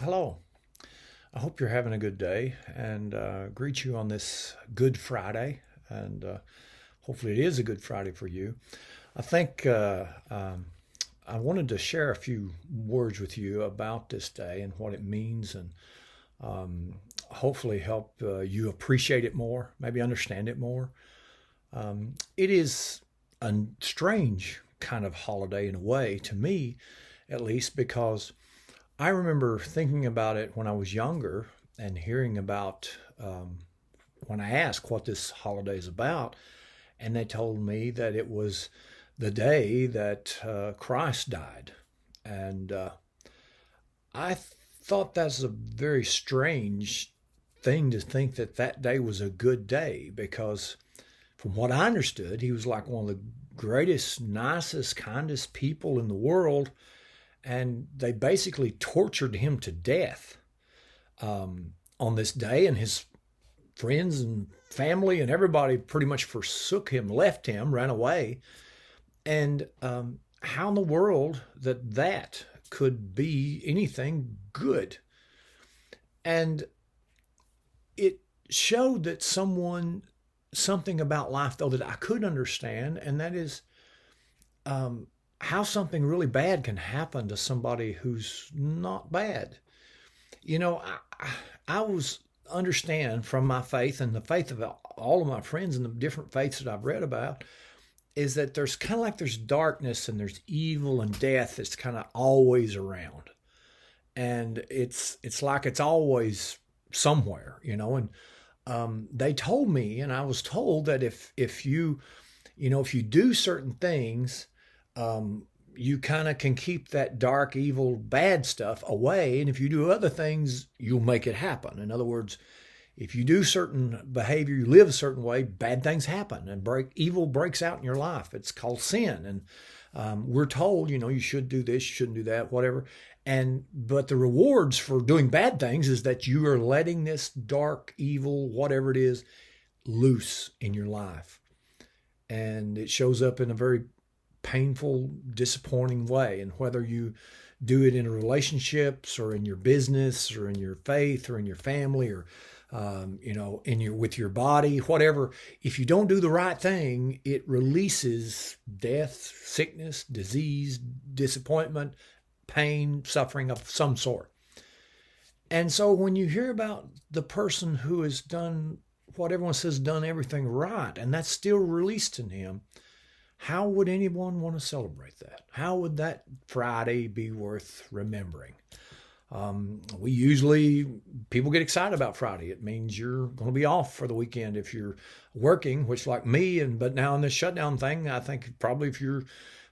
Hello. I hope you're having a good day and greet you on this Good Friday. And hopefully, it is a Good Friday for you. I think I wanted to share a few words with you about this day and what it means, and hopefully help you appreciate it more, maybe understand it more. It is a strange kind of holiday in a way, to me at least, because I remember thinking about it when I was younger and hearing about when I asked what this holiday is about, and they told me that it was the day that Christ died. And I thought that's a very strange thing to think that that day was a good day because, from what I understood, he was like one of the greatest, nicest, kindest people in the world, and they basically tortured him to death on this day, and his friends and family and everybody pretty much forsook him, left him, ran away. And how in the world that could be anything good? And it showed that something about life, though, that I could understand, and that is how something really bad can happen to somebody who's not bad. I was understand from my faith and the faith of all of my friends and the different faiths that I've read about is that there's kind of like there's darkness and there's evil and death that's kind of always around, and it's like it's always somewhere, and they told me, and I was told that if you if you do certain things, you kind of can keep that dark, evil, bad stuff away. And if you do other things, you'll make it happen. In other words, if you do certain behavior, you live a certain way, bad things happen and evil breaks out in your life. It's called sin. And we're told, you should do this, you shouldn't do that, whatever. But the rewards for doing bad things is that you are letting this dark, evil, whatever it is, loose in your life. And it shows up in a very painful, disappointing way. And whether you do it in relationships or in your business or in your faith or in your family or in your with your body, whatever, if you don't do the right thing, it releases death, sickness, disease, disappointment, pain, suffering of some sort. And so when you hear about the person who has done what everyone says done everything right, and that's still released in him, how would anyone want to celebrate that? How would that Friday be worth remembering? People get excited about Friday. It means you're going to be off for the weekend if you're working, which like me, but now in this shutdown thing, I think probably if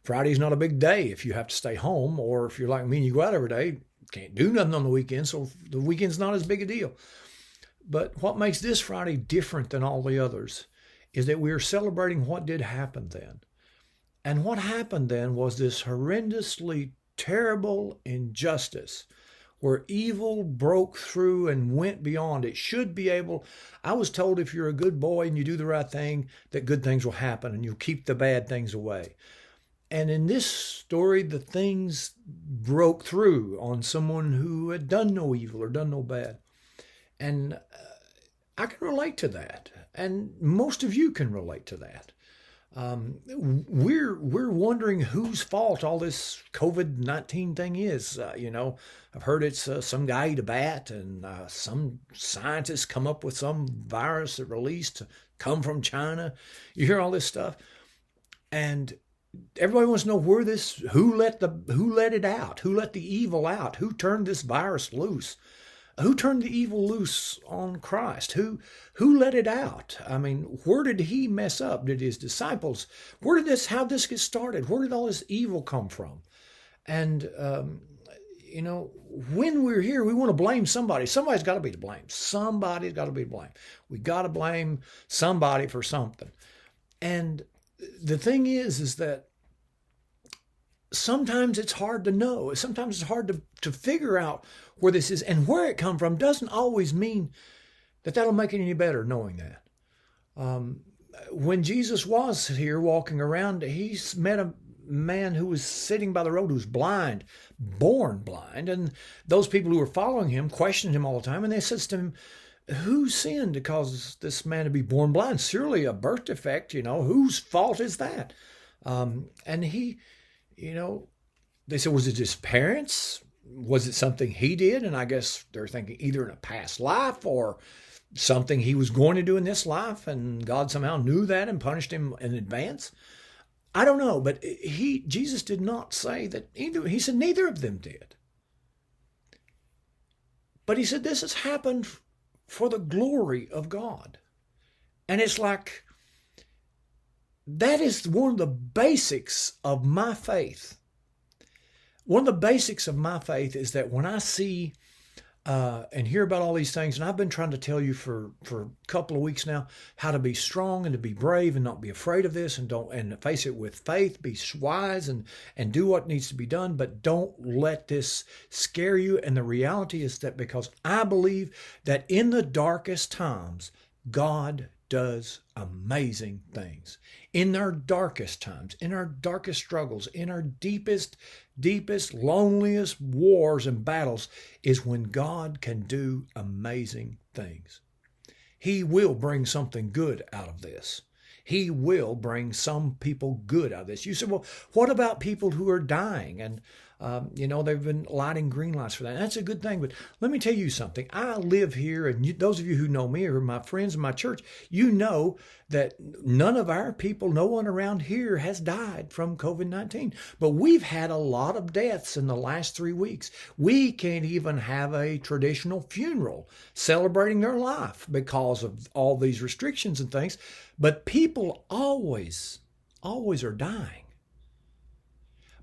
Friday's not a big day if you have to stay home, or if you're like me and you go out every day, can't do nothing on the weekend, so the weekend's not as big a deal. But what makes this Friday different than all the others is that we are celebrating what did happen then. And what happened then was this horrendously terrible injustice where evil broke through and went beyond. It should be able, I was told if you're a good boy and you do the right thing, that good things will happen and you'll keep the bad things away. And in this story, the things broke through on someone who had done no evil or done no bad. And I can relate to that. And most of you can relate to that. We're wondering whose fault all this COVID-19 thing is. I've heard it's some guy ate a bat, and some scientists come up with some virus that released to come from China. You hear all this stuff, and everybody wants to know who let it out, who let the evil out, who turned this virus loose. Who turned the evil loose on Christ? Who let it out? I mean, where did he mess up? Did his disciples? How did this get started? Where did all this evil come from? And, when we're here, we want to blame somebody. Somebody's got to be to blame. Somebody's got to be to blame. We got to blame somebody for something. And the thing is that sometimes it's hard to know. Sometimes it's hard to figure out where this is, and where it come from doesn't always mean that that'll make it any better knowing that. When Jesus was here walking around, he met man who was sitting by the road who was blind, born blind. And those people who were following him questioned him all the time. And they said to him, who sinned to cause this man to be born blind? Surely a birth defect, whose fault is that? And he, they said, was it his parents? Was it something he did? And I guess they're thinking either in a past life or something he was going to do in this life, and God somehow knew that and punished him in advance. I don't know, but Jesus did not say that either. He said neither of them did. But he said this has happened for the glory of God. And it's like, that is one of the basics of my faith. One of the basics of my faith is that when I see and hear about all these things, and I've been trying to tell you for a couple of weeks now how to be strong and to be brave and not be afraid of this, and face it with faith, be wise and do what needs to be done, but don't let this scare you. And the reality is that because I believe that in the darkest times, God does amazing things. In our darkest times, in our darkest struggles, in our deepest, loneliest wars and battles is when God can do amazing things. He will bring something good out of this. He will bring some people good out of this. You said, well, what about people who are dying? And they've been lighting green lights for that. And that's a good thing. But let me tell you something. I live here, and those of you who know me or my friends in my church, you know that none of our people, no one around here has died from COVID-19. But we've had a lot of deaths in the last 3 weeks. We can't even have a traditional funeral celebrating their life because of all these restrictions and things. But people always are dying.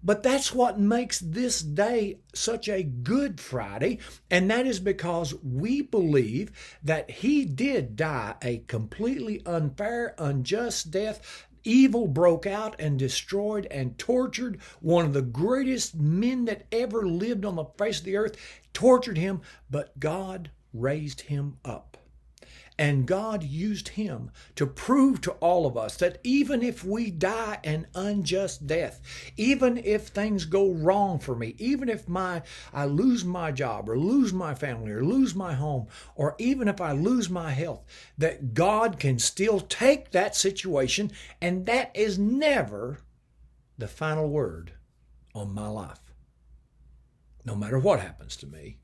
But that's what makes this day such a good Friday, and that is because we believe that he did die a completely unfair, unjust death. Evil broke out and destroyed and tortured one of the greatest men that ever lived on the face of the earth, tortured him, but God raised him up. And God used him to prove to all of us that even if we die an unjust death, even if things go wrong for me, even if I lose my job or lose my family or lose my home, or even if I lose my health, that God can still take that situation, and that is never the final word on my life. No matter what happens to me,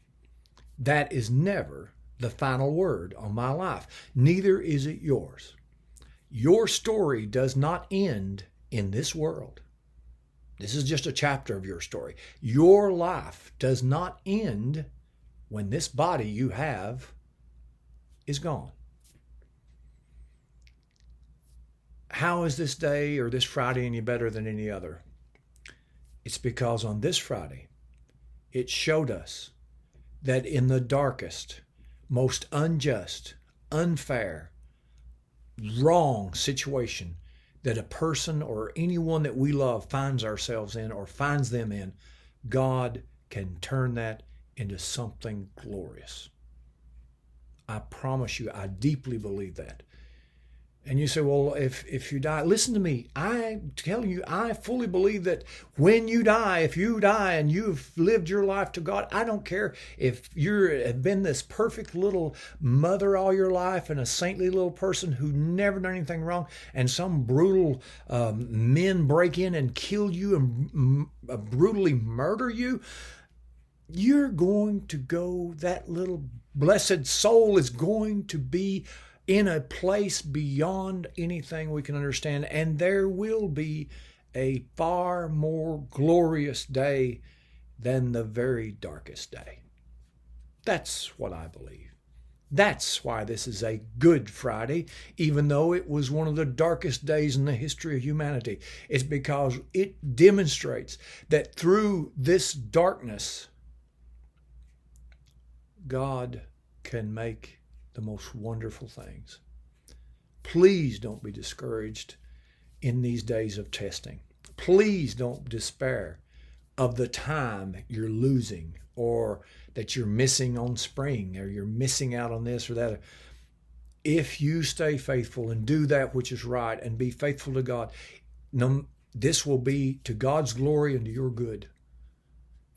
that is never the final word on my life. Neither is it yours. Your story does not end in this world. This is just a chapter of your story. Your life does not end when this body you have is gone. How is this day or this Friday any better than any other? It's because on this Friday, it showed us that in the darkest, most unjust, unfair, wrong situation that a person or anyone that we love finds ourselves in or finds them in, God can turn that into something glorious. I promise you, I deeply believe that. And you say, well, if you die, listen to me. I'm telling you, I fully believe that when you die, if you die and you've lived your life to God, I don't care if have been this perfect little mother all your life and a saintly little person who never done anything wrong, and some brutal men break in and kill you and brutally murder you, you're going to go, that little blessed soul is going to be in a place beyond anything we can understand, and there will be a far more glorious day than the very darkest day. That's what I believe. That's why this is a Good Friday, even though it was one of the darkest days in the history of humanity. It's because it demonstrates that through this darkness, God can make the most wonderful things. Please don't be discouraged in these days of testing. Please don't despair of the time you're losing or that you're missing on spring or you're missing out on this or that. If you stay faithful and do that which is right and be faithful to God, This will be to God's glory and to your good.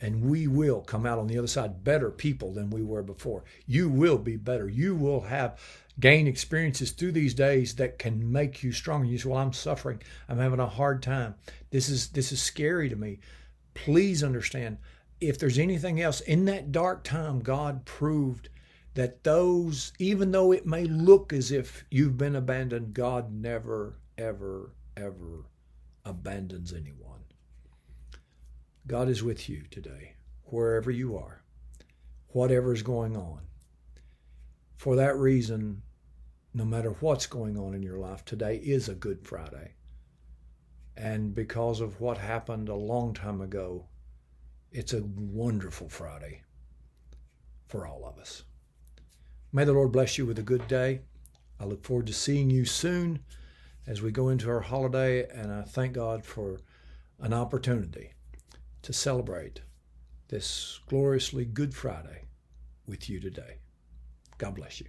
And we will come out on the other side better people than we were before. You will be better. You will have gain experiences through these days that can make you stronger. You say, well, I'm suffering. I'm having a hard time. This is scary to me. Please understand, if there's anything else, in that dark time, God proved that those, even though it may look as if you've been abandoned, God never, ever, ever abandons anyone. God is with you today, wherever you are, whatever is going on. For that reason, no matter what's going on in your life, today is a Good Friday. And because of what happened a long time ago, it's a wonderful Friday for all of us. May the Lord bless you with a good day. I look forward to seeing you soon as we go into our holiday, and I thank God for an opportunity to celebrate this gloriously Good Friday with you today. God bless you.